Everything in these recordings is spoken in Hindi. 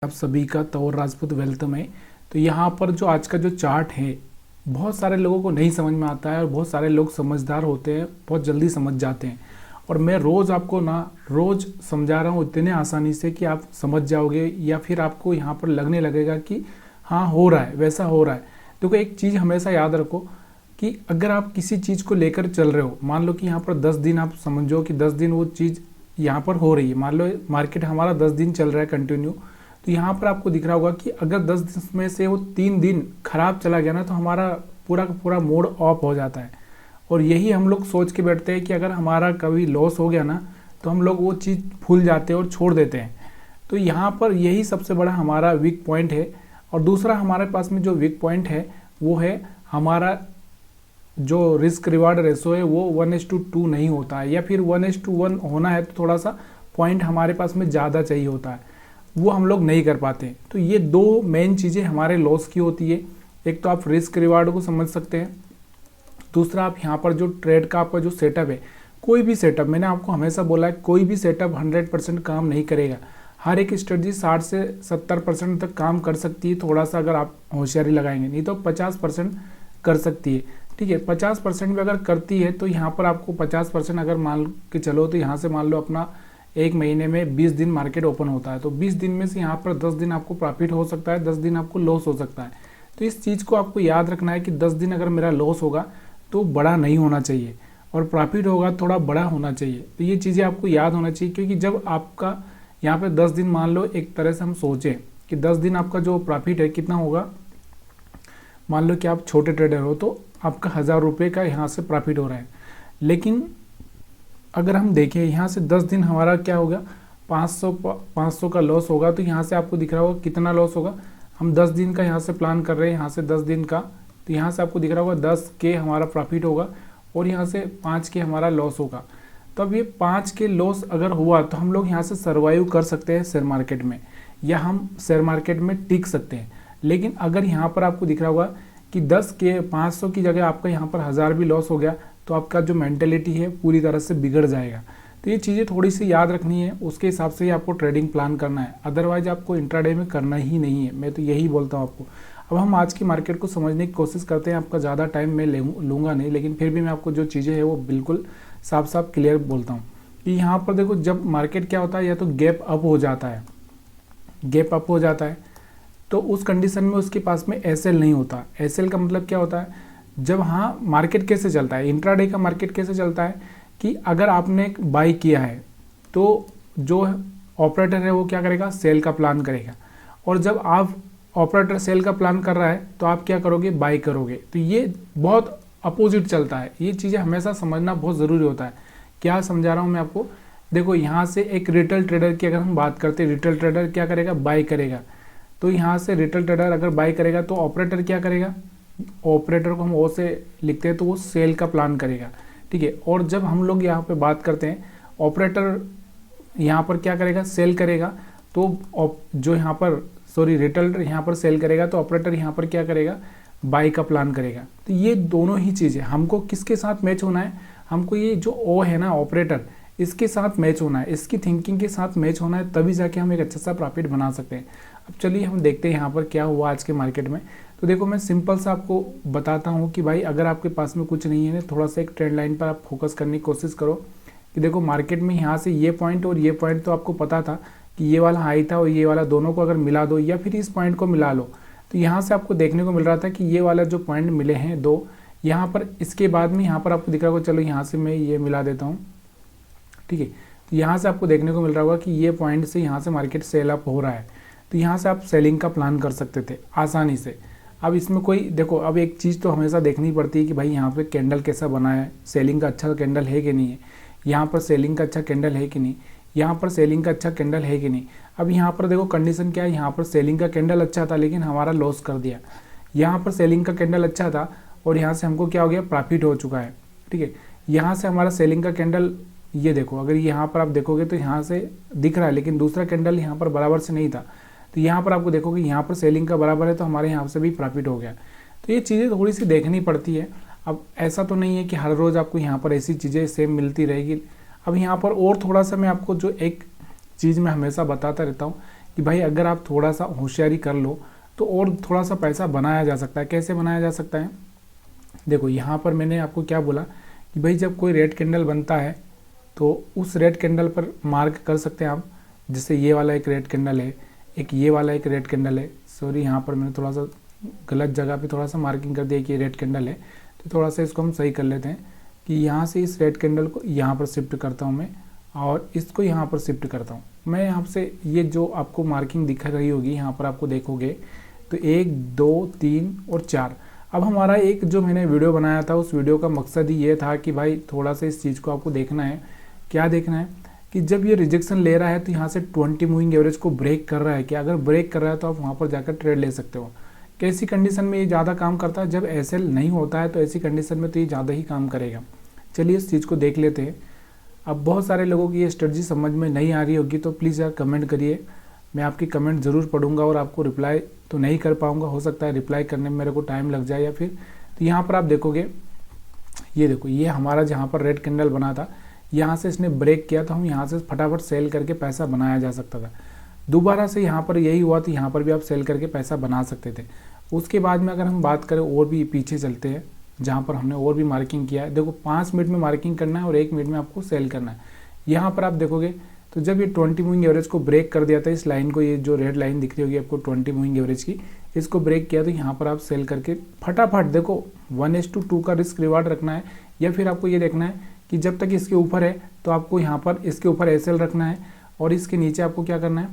आप सभी का तौर राजपूत वेल्थ में। तो यहाँ पर जो आज का जो चार्ट है बहुत सारे लोगों को नहीं समझ में आता है और बहुत सारे लोग समझदार होते हैं, बहुत जल्दी समझ जाते हैं। और मैं रोज़ आपको रोज़ समझा रहा हूँ इतने आसानी से कि आप समझ जाओगे या फिर आपको यहाँ पर लगने लगेगा कि हाँ हो रहा है, वैसा हो रहा है। देखो एक चीज़ हमेशा याद रखो कि अगर आप किसी चीज़ को लेकर चल रहे हो, मान लो कि यहाँ पर 10 दिन आप समझो कि 10 दिन वो चीज़ यहाँ पर हो रही है, मान लो मार्केट हमारा 10 दिन चल रहा है कंटिन्यू, तो यहाँ पर आपको दिख रहा होगा कि अगर 10 दिन में से वो 3 दिन खराब चला गया ना तो हमारा पूरा का पूरा मूड ऑफ हो जाता है। और यही हम लोग सोच के बैठते हैं कि अगर हमारा कभी लॉस हो गया ना तो हम लोग वो चीज़ भूल जाते हैं और छोड़ देते हैं। तो यहाँ पर यही सबसे बड़ा हमारा वीक पॉइंट है। और दूसरा हमारे पास में जो वीक पॉइंट है वो है हमारा जो रिस्क रिवार्ड रेशो है वो 1:2 नहीं होता है, या फिर 1:1 होना है तो थोड़ा सा पॉइंट हमारे पास में ज़्यादा चाहिए होता है, वो हम लोग नहीं कर पाते। तो ये दो मेन चीज़ें हमारे लॉस की होती है। एक तो आप रिस्क रिवार्ड को समझ सकते हैं, दूसरा आप यहाँ पर जो ट्रेड का आपका जो सेटअप है, कोई भी सेटअप, मैंने आपको हमेशा बोला है कोई भी सेटअप 100% काम नहीं करेगा। हर एक स्ट्रेटजी 60 से 70% तक काम कर सकती है, थोड़ा सा अगर आप होशियारी लगाएंगे, नहीं तो 50% कर सकती है। ठीक है, 50% भी अगर करती है तो यहाँ पर आपको 50% अगर मान के चलो तो यहाँ से मान लो अपना एक महीने में 20 दिन मार्केट ओपन होता है, तो 20 दिन में से यहाँ पर 10 दिन आपको प्रॉफिट हो सकता है, 10 दिन आपको लॉस हो सकता है। तो इस चीज़ को आपको याद रखना है कि 10 दिन अगर मेरा लॉस होगा तो बड़ा नहीं होना चाहिए और प्रॉफिट होगा थोड़ा बड़ा होना चाहिए। तो ये चीज़ें आपको याद होना चाहिए, क्योंकि जब आपका यहाँ पे 10 दिन, मान लो एक तरह से हम सोचें कि 10 दिन आपका जो प्रॉफिट है कितना होगा, मान लो कि आप छोटे ट्रेडर हो तो आपका 1000 रुपये का यहाँ से प्रॉफिट हो रहा है। लेकिन अगर हम देखें यहाँ से 10 दिन हमारा क्या होगा, 500 का लॉस होगा। तो यहाँ से आपको दिख रहा होगा कितना लॉस होगा। हम 10 दिन का यहाँ से प्लान कर रहे हैं, यहाँ से 10 दिन का, तो यहाँ से आपको दिख रहा होगा 10 के हमारा प्रॉफिट होगा और यहाँ से 5 के हमारा लॉस होगा। तो अब ये 5 के लॉस अगर हुआ तो हम लोग यहाँ से सर्वाइव कर सकते हैं शेयर मार्केट में, या हम शेयर मार्केट में टिक सकते हैं। लेकिन अगर यहाँ पर आपको दिख रहा होगा कि 10 के 500 की जगह आपका यहाँ पर 1000 भी लॉस हो गया तो आपका जो मेंटेलिटी है पूरी तरह से बिगड़ जाएगा। तो ये चीज़ें थोड़ी सी याद रखनी है, उसके हिसाब से ही आपको ट्रेडिंग प्लान करना है, अदरवाइज आपको इंट्राडे में करना ही नहीं है। मैं तो यही बोलता हूँ आपको। अब हम आज की मार्केट को समझने की कोशिश करते हैं, आपका ज़्यादा टाइम मैं लूँगा नहीं, लेकिन फिर भी मैं आपको जो चीज़ें हैं वो बिल्कुल साफ साफ क्लियर बोलता हूँ कि यहाँ पर देखो जब मार्केट क्या होता है, या तो गैप अप हो जाता है, गैप अप हो जाता है तो उस कंडीशन में उसके पास में एसएल नहीं होता। एसएल का मतलब क्या होता है, जब हाँ मार्केट कैसे चलता है, इंट्राडे का मार्केट कैसे चलता है कि अगर आपने बाई किया है तो जो ऑपरेटर है वो क्या करेगा, सेल का प्लान करेगा। और जब आप ऑपरेटर सेल का प्लान कर रहा है तो आप क्या करोगे, बाई करोगे। तो ये बहुत अपोजिट चलता है। ये चीज़ें हमेशा समझना बहुत ज़रूरी होता है। क्या समझा रहा हूँ मैं आपको, देखो यहाँ से एक रिटेल ट्रेडर की अगर हम बात करते हैं, रिटेल ट्रेडर क्या करेगा, बाई करेगा। तो यहाँ से रिटेल ट्रेडर अगर बाई करेगा तो ऑपरेटर क्या करेगा, ऑपरेटर को हम ओ से लिखते हैं तो वो सेल का प्लान करेगा। ठीक है, और जब हम लोग यहाँ पे बात करते हैं ऑपरेटर यहाँ पर क्या करेगा, सेल करेगा। तो जो यहाँ पर रिटेल यहाँ पर सेल करेगा तो ऑपरेटर यहाँ पर क्या करेगा, बाई का प्लान करेगा। तो ये दोनों ही चीज़ें हमको किसके साथ मैच होना है, हमको ये जो ओ है ना ऑपरेटर, इसके साथ मैच होना है, इसकी थिंकिंग के साथ मैच होना है, तभी जाके हम एक अच्छा सा प्रॉफिट बना सकते हैं। अब चलिए हम देखते हैं यहाँ पर क्या हुआ आज के मार्केट में। तो देखो मैं सिंपल सा आपको बताता हूँ कि भाई अगर आपके पास में कुछ नहीं है, थोड़ा सा एक ट्रेंड लाइन पर आप फोकस करने की कोशिश करो कि देखो मार्केट में यहाँ से ये पॉइंट और ये पॉइंट तो आपको पता था कि ये वाला हाई था और ये वाला, दोनों को अगर मिला दो या फिर इस पॉइंट को मिला लो तो यहाँ से आपको देखने को मिल रहा था कि ये वाला जो पॉइंट मिले हैं दो, यहाँ पर इसके बाद में यहाँ पर आपको दिख रहा होगा, चलो यहाँ से मैं ये मिला देता हूँ। ठीक है, तो यहाँ से आपको देखने को मिल रहा होगा कि ये पॉइंट से यहाँ से मार्केट सेल अप हो रहा है, तो यहाँ से आप सेलिंग का प्लान कर सकते थे आसानी से। अब इसमें कोई देखो, अब एक चीज़ तो हमेशा देखनी पड़ती है कि भाई यहाँ पे कैंडल कैसा बना है, सेलिंग का अच्छा कैंडल है कि नहीं है, यहाँ पर सेलिंग का अच्छा कैंडल है कि नहीं, यहाँ पर सेलिंग का अच्छा कैंडल है कि नहीं। अब यहाँ पर देखो कंडीशन क्या है, यहाँ पर सेलिंग का कैंडल अच्छा था लेकिन हमारा लॉस कर दिया। यहाँ पर सेलिंग का कैंडल अच्छा था और यहाँ से हमको क्या हो गया, प्रॉफिट हो चुका है। ठीक है, यहाँ से हमारा सेलिंग का कैंडल, ये देखो अगर यहाँ पर आप देखोगे तो यहाँ से दिख रहा है लेकिन दूसरा कैंडल यहाँ पर बराबर से नहीं था, तो यहाँ पर आपको देखोगे यहाँ पर सेलिंग का बराबर है तो हमारे यहाँ से भी प्रॉफिट हो गया। तो ये चीज़ें थोड़ी सी देखनी पड़ती है। अब ऐसा तो नहीं है कि हर रोज़ आपको यहाँ पर ऐसी चीज़ें सेम मिलती रहेगी। अब यहाँ पर और थोड़ा सा मैं आपको जो एक चीज़ मैं हमेशा बताता रहता हूँ कि भाई अगर आप थोड़ा सा होशियारी कर लो तो और थोड़ा सा पैसा बनाया जा सकता है। कैसे बनाया जा सकता है, देखो यहाँ पर मैंने आपको क्या बोला कि भाई जब कोई रेड कैंडल बनता है तो उस रेड कैंडल पर मार्क कर सकते हैं आप। जैसे ये वाला एक रेड कैंडल है, एक ये वाला एक रेड कैंडल है। सॉरी, यहाँ पर मैंने थोड़ा सा गलत जगह पे थोड़ा सा मार्किंग कर दिया कि ये रेड कैंडल है, तो थोड़ा सा इसको हम सही कर लेते हैं कि यहाँ से इस रेड कैंडल को यहाँ पर शिफ्ट करता हूँ मैं, और इसको यहाँ पर शिफ्ट करता हूँ मैं। यहाँ से ये जो आपको मार्किंग दिख रही होगी यहाँ पर आपको देखोगे तो 1 2 3 और 4। अब हमारा एक जो मैंने वीडियो बनाया था उस वीडियो का मकसद ही ये था कि भाई थोड़ा सा इस चीज़ को आपको देखना है। क्या देखना है कि जब ये रिजेक्शन ले रहा है तो यहाँ से 20 मूविंग एवरेज को ब्रेक कर रहा है क्या। अगर ब्रेक कर रहा है तो आप वहाँ पर जाकर ट्रेड ले सकते हो। कैसी कंडीशन में ये ज़्यादा काम करता है, जब एसएल नहीं होता है तो ऐसी कंडीशन में तो ये ज़्यादा ही काम करेगा। चलिए इस चीज़ को देख लेते हैं। अब बहुत सारे लोगों की ये स्ट्रेटजी समझ में नहीं आ रही होगी तो प्लीज़ यार कमेंट करिए, मैं आपकी कमेंट ज़रूर पढ़ूंगा और आपको रिप्लाई तो नहीं कर पाऊंगा, हो सकता है रिप्लाई करने में मेरे को टाइम लग जाए या फिर। तो यहाँ पर आप देखोगे, ये देखो ये हमारा जहाँ पर रेड कैंडल बना था, यहाँ से इसने ब्रेक किया तो हम यहाँ से फटाफट सेल करके पैसा बनाया जा सकता था। दोबारा से यहाँ पर यही हुआ तो यहाँ पर भी आप सेल करके पैसा बना सकते थे। उसके बाद में अगर हम बात करें और भी पीछे चलते हैं जहाँ पर हमने और भी मार्किंग किया है। देखो 5 मिनट में मार्किंग करना है और 1 मिनट में आपको सेल करना है। यहाँ पर आप देखोगे तो जब ये 20 मूविंग एवरेज को ब्रेक कर दिया था, इस लाइन को, ये जो रेड लाइन दिख रही होगी आपको 20 मूविंग एवरेज की, इसको ब्रेक किया तो यहाँ पर आप सेल करके फटाफट, देखो 1:2 का रिस्क रिवार्ड रखना है, या फिर आपको ये देखना है कि जब तक इसके ऊपर है तो आपको यहाँ पर इसके ऊपर एसएल रखना है और इसके नीचे आपको क्या करना है,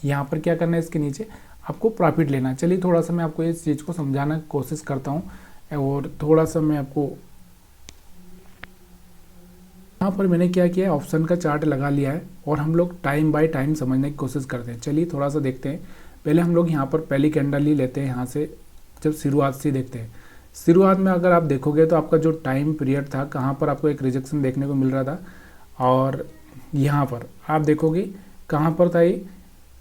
यहाँ पर क्या करना है, इसके नीचे आपको प्रॉफिट लेना है। चलिए थोड़ा सा मैं आपको इस चीज़ को समझाने की कोशिश करता हूँ और थोड़ा सा मैं आपको यहाँ पर मैंने क्या किया, ऑप्शन का चार्ट लगा लिया है और हम लोग टाइम बाय टाइम समझने की कोशिश करते हैं। चलिए थोड़ा सा देखते हैं। पहले हम लोग यहाँ पर पहली कैंडल ही लेते हैं, यहाँ से जब शुरुआत से देखते हैं। शुरुआत में अगर आप देखोगे तो आपका जो टाइम पीरियड था, कहाँ पर आपको एक रिजेक्शन देखने को मिल रहा था, और यहाँ पर आप देखोगे कहाँ पर था ये।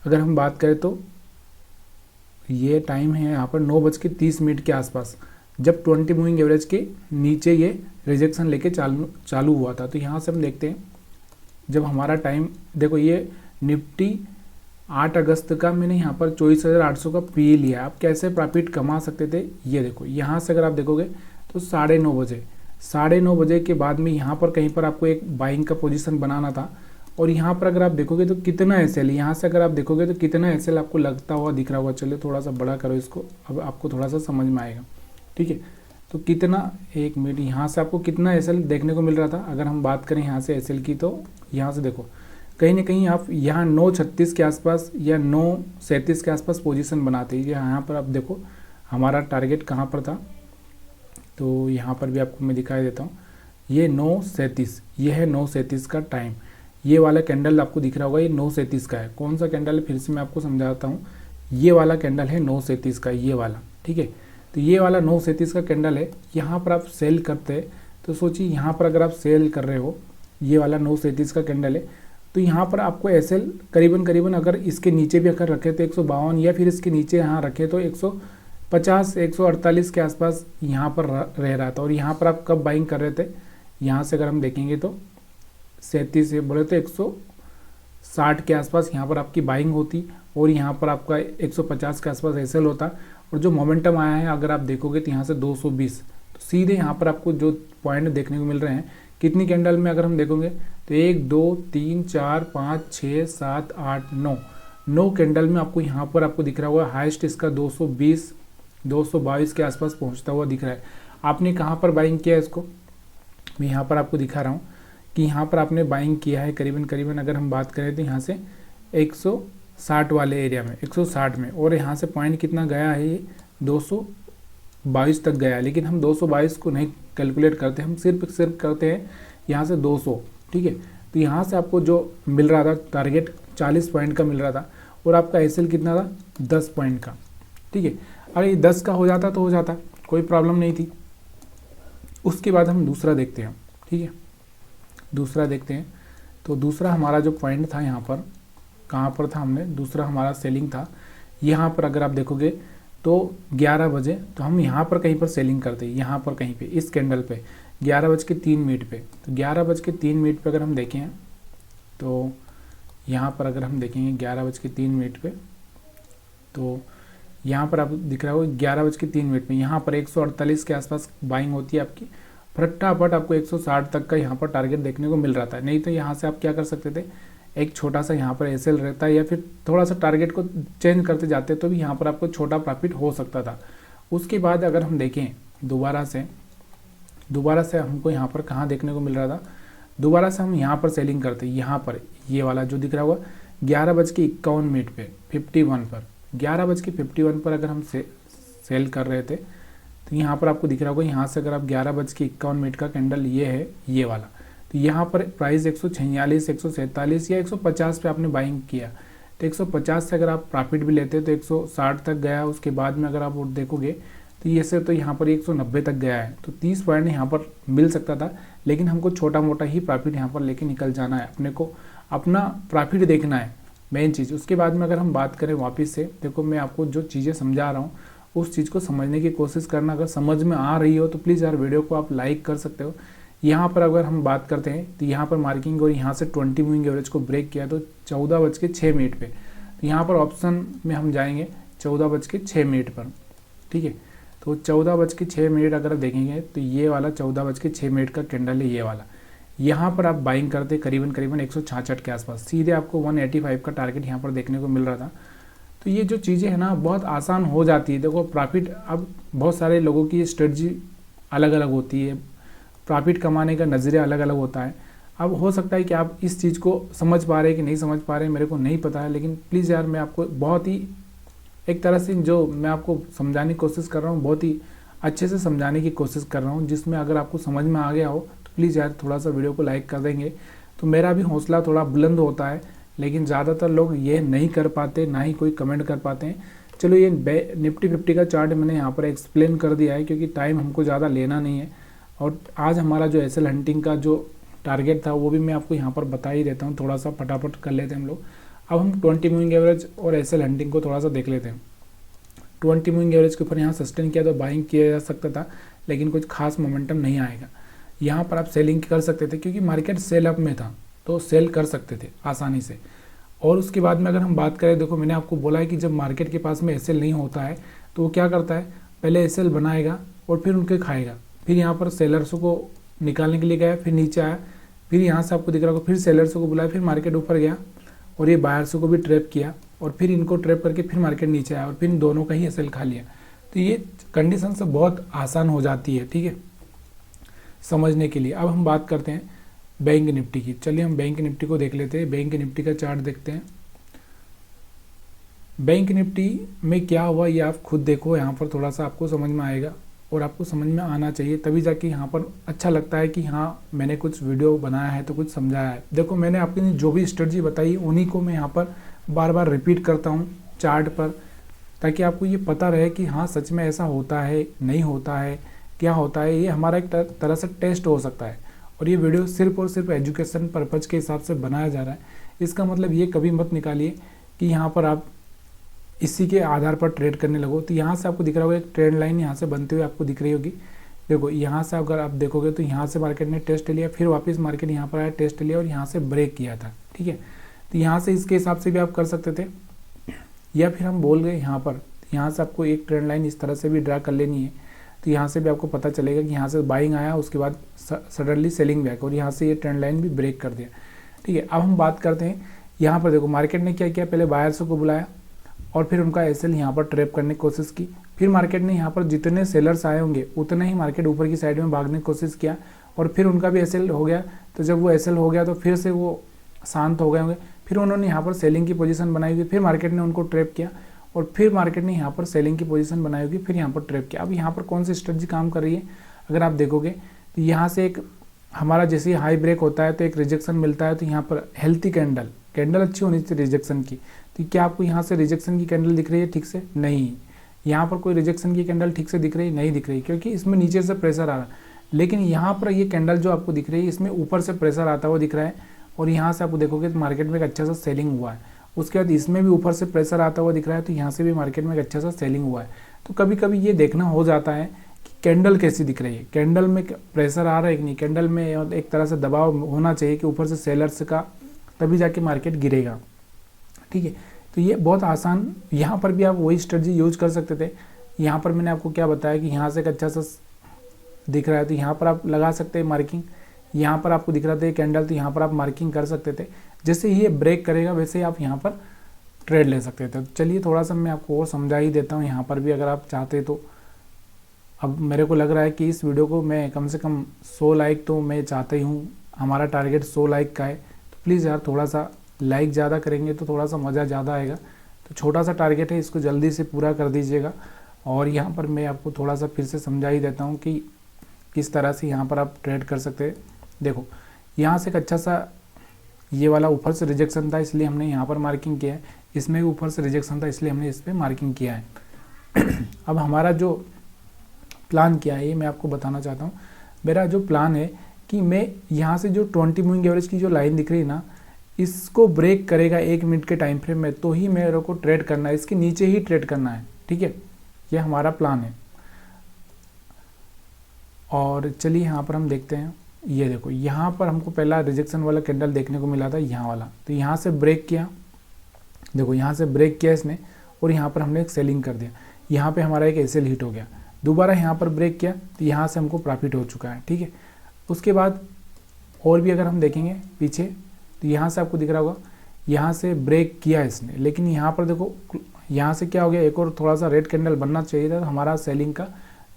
अगर हम बात करें तो ये टाइम है यहाँ पर 9:30 के आसपास, जब 20 मूविंग एवरेज के नीचे ये रिजेक्शन लेके चालू हुआ था। तो यहाँ से हम देखते हैं जब हमारा टाइम, देखो ये निफ्टी 8 अगस्त का मैंने यहाँ पर 24,800 का पी लिया। आप कैसे प्रॉफिट कमा सकते थे, ये देखो यहाँ से अगर आप देखोगे तो 9:30 बजे के बाद में यहाँ पर कहीं पर आपको एक बाइंग का पोजीशन बनाना था। और यहाँ पर अगर आप देखोगे तो कितना एसएल, यहाँ से अगर आप देखोगे तो कितना एसएल आपको लगता हुआ दिख रहा होगा। चलिए थोड़ा सा बड़ा करो इसको, अब आपको थोड़ा सा समझ में आएगा। ठीक है, तो कितना, 1 मिनट, यहाँ से आपको कितना एसएल देखने को मिल रहा था। अगर हम बात करें यहाँ से एसएल की, तो यहाँ से देखो कहीं ना कहीं आप यहाँ 9:36 के आसपास या 9:37 के आसपास पोजीशन बनाते हैं। यहाँ पर आप देखो हमारा टारगेट कहाँ पर था, तो यहाँ पर भी आपको मैं दिखाई देता हूँ। ये 9:37, ये है 9:37 का टाइम। ये वाला कैंडल आपको दिख रहा होगा, ये 9:37 का है। कौन सा कैंडल है, फिर से मैं आपको समझाता हूँ। ये वाला कैंडल है 9:37 का, ये वाला। ठीक है, तो ये वाला 9:37 का कैंडल है। यहाँ पर आप सेल करते हैं तो सोचिए यहाँ पर अगर आप सेल कर रहे हो, ये वाला 9:37 का कैंडल है, तो यहाँ पर आपको एसएल करीबन अगर इसके नीचे भी अगर रखे तो 152, या फिर इसके नीचे यहाँ रखे तो 150 148 के आसपास यहाँ पर रह रहा था। और यहाँ पर आप कब बाइंग कर रहे थे, यहाँ से अगर हम देखेंगे तो 37 से बोले तो 160 के आसपास यहाँ पर आपकी बाइंग होती, और यहाँ पर आपका 150 के आसपास एसएल होता। और जो मोमेंटम आया है अगर आप देखोगे तो यहाँ से 220, तो सीधे यहाँ पर आपको जो पॉइंट देखने को मिल रहे हैं कितनी कैंडल में अगर हम देखोगे तो 1 2 3 4 5 6 7 8 9 कैंडल में आपको यहाँ पर आपको दिख रहा होगा। हाईएस्ट इसका 220 222 के आसपास पहुँचता हुआ दिख रहा है। आपने कहाँ पर बाइंग किया है इसको, मैं यहाँ पर आपको दिखा रहा हूँ कि यहाँ पर आपने बाइंग किया है करीबन अगर हम बात करें तो यहाँ से 160 वाले एरिया में, 160 में। और यहाँ से पॉइंट कितना गया है, ये 222 तक गया है। लेकिन हम 222 को नहीं कैलकुलेट करते, हम सिर्फ करते हैं यहाँ से 200। ठीक है, तो यहाँ से आपको जो मिल रहा था टारगेट 40 पॉइंट का मिल रहा था, और आपका एसएल कितना था, 10 पॉइंट का। ठीक है, अगर ये 10 का हो जाता तो हो जाता, कोई प्रॉब्लम नहीं थी। उसके बाद हम दूसरा देखते हैं। ठीक है, दूसरा देखते हैं। तो दूसरा हमारा जो पॉइंट था यहाँ पर, कहाँ पर था, हमने दूसरा हमारा सेलिंग था यहाँ पर। अगर आप देखोगे तो 11 बजे, तो हम यहाँ पर कहीं पर सेलिंग करते हैं, यहाँ पर कहीं पे इस कैंडल पे 11:03 पे। तो 11:03 पे अगर हम देखें तो यहाँ पर अगर हम देखेंगे 11:03 पे, तो यहाँ पर आप दिख रहा होगा 11:03 में यहाँ पर 148 के आसपास बाइंग होती है आपकी। फटाफट आपको 160 तक का यहाँ पर टारगेट देखने को मिल रहा था। नहीं तो यहाँ से आप क्या कर सकते थे, एक छोटा सा यहाँ पर एसएल रहता है या फिर थोड़ा सा टारगेट को चेंज करते जाते तो भी यहाँ पर आपको छोटा प्रॉफिट हो सकता था। उसके बाद अगर हम देखें दोबारा से हमको यहाँ पर कहाँ देखने को मिल रहा था, दोबारा से हम यहाँ पर सेलिंग करते, यहाँ पर ये वाला जो दिख रहा होगा 11:51 पे 51 पर 11:51 पर अगर हम सेल कर रहे थे तो यहाँ पर आपको दिख रहा होगा, यहाँ से अगर आप 11:51 का कैंडल ये है ये वाला, तो यहाँ पर प्राइस 146, 147 या 150 पे आपने बाइंग किया, तो 150 से अगर आप प्रॉफिट भी लेते तो 160 तक गया। उसके बाद में अगर आप देखोगे तो ये से तो यहाँ पर 190 तक गया है, तो 30 पॉइंट यहाँ पर मिल सकता था, लेकिन हमको छोटा मोटा ही प्रॉफिट यहाँ पर लेके निकल जाना है, अपने को अपना प्रॉफिट देखना है मेन चीज़। उसके बाद में अगर हम बात करें वापस से, देखो मैं आपको जो चीज़ें समझा रहा हूँ उस चीज़ को समझने की कोशिश करना, अगर समझ में आ रही हो तो प्लीज़ यार वीडियो को आप लाइक कर सकते हो। यहाँ पर अगर हम बात करते हैं तो यहाँ पर मार्किंग और यहाँ से 20 मूविंग एवरेज को ब्रेक किया तो 14:06 पे, तो यहाँ पर ऑप्शन में हम जाएंगे 14:06 पर, ठीक है। तो 14:06 अगर आप देखेंगे तो ये वाला 14:06 का कैंडल है ये वाला, यहाँ पर आप बाइंग करते करीबन 166 के आसपास, सीधे आपको 185 का टारगेट यहाँ पर देखने को मिल रहा था। तो ये जो चीज़ें हैं ना बहुत आसान हो जाती है। देखो प्रॉफिट, अब बहुत सारे लोगों की स्ट्रेटजी अलग अलग होती है, प्रॉफिट कमाने का नज़रिया अलग अलग होता है। अब हो सकता है कि आप इस चीज़ को समझ पा रहे हैं कि नहीं समझ पा रहे हैं, मेरे को नहीं पता है, लेकिन प्लीज़ यार मैं आपको बहुत ही एक तरह से जो मैं आपको समझाने की कोशिश कर रहा हूँ बहुत ही अच्छे से समझाने की कोशिश कर रहा हूँ, जिसमें अगर आपको समझ में आ गया हो तो प्लीज़ यार थोड़ा सा वीडियो को लाइक कर देंगे तो मेरा भी हौसला थोड़ा बुलंद होता है। लेकिन ज़्यादातर लोग ये नहीं कर पाते, ना ही कोई कमेंट कर पाते हैं। चलो ये निफ्टी 50 का चार्ट मैंने यहाँ पर एक्सप्लेन कर दिया है, क्योंकि टाइम हमको ज़्यादा लेना नहीं है। और आज हमारा जो एसएल हंटिंग का जो टारगेट था वो भी मैं आपको यहाँ पर बता ही देता हूँ, थोड़ा सा फटाफट कर लेते हैं हम लोग। अब हम 20 मूविंग एवरेज और एसएल हंटिंग को थोड़ा सा देख लेते हैं। 20 मूविंग एवरेज के ऊपर यहाँ सस्टेन किया तो बाइंग किया जा सकता था, लेकिन कुछ खास मोमेंटम नहीं आएगा। यहाँ पर आप सेलिंग कर सकते थे क्योंकि मार्केट सेल अप में था, तो सेल कर सकते थे आसानी से। और उसके बाद में अगर हम बात करें, देखो मैंने आपको बोला है कि जब मार्केट के पास में एसएल नहीं होता है तो वो क्या करता है, पहले एसएल बनाएगा और फिर उनके खाएगा। फिर यहाँ पर सेलर्सों को निकालने के लिए गया, फिर नीचे आया, फिर यहाँ से आपको दिख रहा होगा फिर सेलर्सों को बुलाया, फिर मार्केट ऊपर गया और ये बायर्सों को भी ट्रैप किया और फिर इनको ट्रैप करके फिर मार्केट नीचे आया और फिर इन दोनों का ही एसएल खा लिया। तो ये कंडीशन से बहुत आसान हो जाती है, ठीक है, समझने के लिए। अब हम बात करते हैं बैंक निफ्टी की। चलिए हम बैंक निफ्टी को देख लेते हैं। बैंक निफ्टी का चार्ट देखते हैं। बैंक निफ्टी में क्या हुआ ये आप खुद देखो, यहाँ पर थोड़ा सा आपको समझ में आएगा और आपको समझ में आना चाहिए, तभी जाके यहाँ पर अच्छा लगता है कि हाँ मैंने कुछ वीडियो बनाया है तो कुछ समझाया है। देखो मैंने आपकी जो भी स्ट्रेटजी बताई उन्हीं को मैं यहाँ पर बार बार रिपीट करता हूँ चार्ट पर, ताकि आपको ये पता रहे कि हाँ सच में ऐसा होता है, नहीं होता है, क्या होता है। ये हमारा एक तरह से टेस्ट हो सकता है और ये वीडियो सिर्फ और सिर्फ एजुकेशन पर्पज़ के हिसाब से बनाया जा रहा है। इसका मतलब ये कभी मत निकालिए कि यहाँ पर आप इसी के आधार पर ट्रेड करने लगो। तो यहाँ से आपको दिख रहा होगा एक ट्रेंड लाइन यहाँ से बनते हुए आपको दिख रही होगी। देखो यहाँ से अगर आप देखोगे तो यहाँ से मार्केट ने टेस्ट लिया, फिर वापस मार्केट यहाँ पर आया, टेस्ट लिया और यहाँ से ब्रेक किया था, ठीक है। तो यहाँ से इसके हिसाब से भी आप कर सकते थे, या फिर हम बोल गए यहाँ से आपको एक ट्रेंड लाइन इस तरह से भी ड्रा कर लेनी है। तो यहाँ से भी आपको पता चलेगा कि यहाँ से बाइंग आया, उसके बाद सडनली सेलिंग बैक और यहाँ से ये ट्रेंड लाइन भी ब्रेक कर दिया, ठीक है। अब हम बात करते हैं यहाँ पर। देखो मार्केट ने क्या किया, पहले बायर्सों को बुलाया और फिर उनका एसएल यहाँ पर ट्रैप करने की कोशिश की। फिर मार्केट ने यहाँ पर जितने सेलर्स आए होंगे उतने ही मार्केट ऊपर की साइड में भागने की कोशिश किया और फिर उनका भी एसएल हो गया। तो जब वो एसएल हो गया तो फिर से वो शांत हो गए होंगे, फिर उन्होंने यहाँ पर सेलिंग की पोजीशन बनाई हुई, फिर मार्केट ने उनको ट्रैप किया और फिर मार्केट ने यहाँ पर सेलिंग की पोजीशन बनाई होगी, फिर यहाँ पर ट्रैप किया। अब यहाँ पर कौन सी स्ट्रेटजी काम कर रही है अगर आप देखोगे तो यहाँ से एक हमारा जैसे हाई ब्रेक होता है तो एक रिजेक्शन मिलता है। तो यहाँ पर हेल्थी कैंडल अच्छी होनी चाहिए रिजेक्शन की। तो क्या आपको यहाँ से रिजेक्शन की कैंडल दिख रही है ठीक से? नहीं, यहाँ पर कोई रिजेक्शन की कैंडल ठीक से दिख रही नहीं दिख रही, क्योंकि इसमें नीचे से प्रेशर आ रहा है। लेकिन यहाँ पर ये कैंडल जो आपको दिख रही है इसमें ऊपर से प्रेशर आता हुआ दिख रहा है और यहाँ से आपको देखोगे तो मार्केट में एक अच्छा सा सेलिंग हुआ है। उसके बाद इसमें भी ऊपर से प्रेशर आता हुआ दिख रहा है, तो यहाँ से भी मार्केट में एक अच्छा सा सेलिंग हुआ है। तो कभी कभी ये देखना हो जाता है कि कैंडल कैसी दिख रही है, कैंडल में प्रेशर आ रहा है कि नहीं, कैंडल में एक तरह से दबाव होना चाहिए कि ऊपर से सेलर्स का तभी जाके मार्केट गिरेगा। ठीक है, तो ये बहुत आसान, यहाँ पर भी आप वही स्ट्रेटजी यूज कर सकते थे। यहाँ पर मैंने आपको क्या बताया कि यहाँ से एक अच्छा सा दिख रहा है तो यहाँ पर आप लगा सकते हैं मार्किंग। यहाँ पर आपको दिख रहा था ये कैंडल, तो यहाँ पर आप मार्किंग कर सकते थे। जैसे ही ये ब्रेक करेगा वैसे ही आप यहाँ पर ट्रेड ले सकते थे। तो चलिए थोड़ा सा मैं आपको और समझा ही देता हूँ यहाँ पर भी, अगर आप चाहते तो। अब मेरे को लग रहा है कि इस वीडियो को मैं कम से कम 100 लाइक तो मैं चाहता ही हूँ, हमारा टारगेट 100 लाइक का है। तो प्लीज़ यार थोड़ा सा लाइक ज़्यादा करेंगे तो थोड़ा सा मज़ा ज़्यादा आएगा। तो छोटा सा टारगेट है, इसको जल्दी से पूरा कर दीजिएगा। और यहाँ पर मैं आपको थोड़ा सा फिर से समझा ही देता हूँ कि किस तरह से यहाँ पर आप ट्रेड कर सकते हैं। देखो यहाँ से एक अच्छा सा ये वाला ऊपर से रिजेक्शन था, इसलिए हमने यहाँ पर मार्किंग किया है। इसमें भी ऊपर से रिजेक्शन था, इसलिए हमने इस पर मार्किंग किया है। अब हमारा जो प्लान क्या है ये मैं आपको बताना चाहता हूँ। मेरा जो प्लान है कि मैं यहाँ से जो 20 मूविंग एवरेज की जो लाइन दिख रही है ना, इसको ब्रेक करेगा 1 मिनट के टाइम फ्रेम में, तो ही मेरे को ट्रेड करना है, इसके नीचे ही ट्रेड करना है। ठीक है, ये हमारा प्लान है। और चलिए यहाँ पर हम देखते हैं, ये देखो यहाँ पर हमको पहला रिजेक्शन वाला कैंडल देखने को मिला था, यहाँ वाला। तो यहाँ से ब्रेक किया, देखो यहाँ से ब्रेक किया इसने, और यहाँ पर हमने एक सेलिंग कर दिया। यहाँ पे हमारा एक एसएल हिट हो गया। दोबारा यहाँ पर ब्रेक किया तो यहाँ से हमको प्रॉफिट हो चुका है। ठीक है, उसके बाद और भी अगर हम देखेंगे पीछे तो यहाँ से आपको दिख रहा होगा, यहाँ से ब्रेक किया इसने, लेकिन यहाँ पर देखो यहाँ से क्या हो गया, एक और थोड़ा सा रेड कैंडल बनना चाहिए था हमारा सेलिंग का,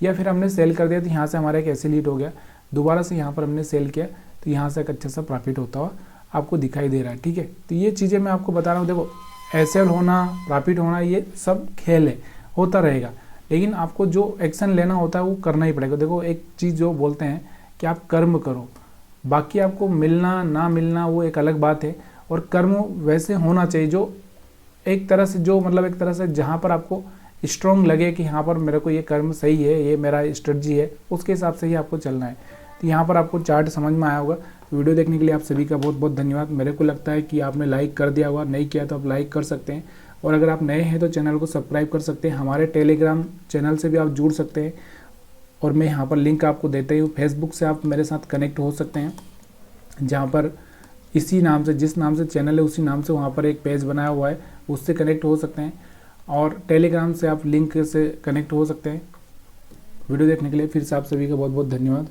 या फिर हमने सेल कर दिया तो यहाँ से हमारा एक एसएल हिट हो गया। दोबारा से यहाँ पर हमने सेल किया तो यहाँ से एक अच्छा सा प्रॉफिट होता हुआ आपको दिखाई दे रहा है। ठीक है, तो ये चीज़ें मैं आपको बता रहा हूँ। देखो एसएल होना, प्रॉफिट होना, ये सब खेल है, होता रहेगा, लेकिन आपको जो एक्शन लेना होता है वो करना ही पड़ेगा। देखो एक चीज़ जो बोलते हैं कि आप कर्म करो, बाकी आपको मिलना ना मिलना वो एक अलग बात है। और कर्म वैसे होना चाहिए जो एक तरह से, जो मतलब एक तरह से जहाँ पर आपको स्ट्रॉन्ग लगे कि यहाँ पर मेरे को ये कर्म सही है, ये मेरा स्ट्रेटजी है, उसके हिसाब से ही आपको चलना है। तो यहाँ पर आपको चार्ट समझ में आया होगा। वीडियो देखने के लिए आप सभी का बहुत बहुत धन्यवाद। मेरे को लगता है कि आपने लाइक कर दिया होगा, नहीं किया तो आप लाइक कर सकते हैं। और अगर आप नए हैं तो चैनल को सब्सक्राइब कर सकते हैं। हमारे टेलीग्राम चैनल से भी आप जुड़ सकते हैं, और मैं यहाँ पर लिंक आपको देते ही हूँ। फेसबुक से आप मेरे साथ कनेक्ट हो सकते हैं, जहाँ पर इसी नाम से, जिस नाम से चैनल है उसी नाम से वहाँ पर एक पेज बनाया हुआ है, उससे कनेक्ट हो सकते हैं। और टेलीग्राम से आप लिंक से कनेक्ट हो सकते हैं। वीडियो देखने के लिए फिर से आप सभी का बहुत बहुत धन्यवाद।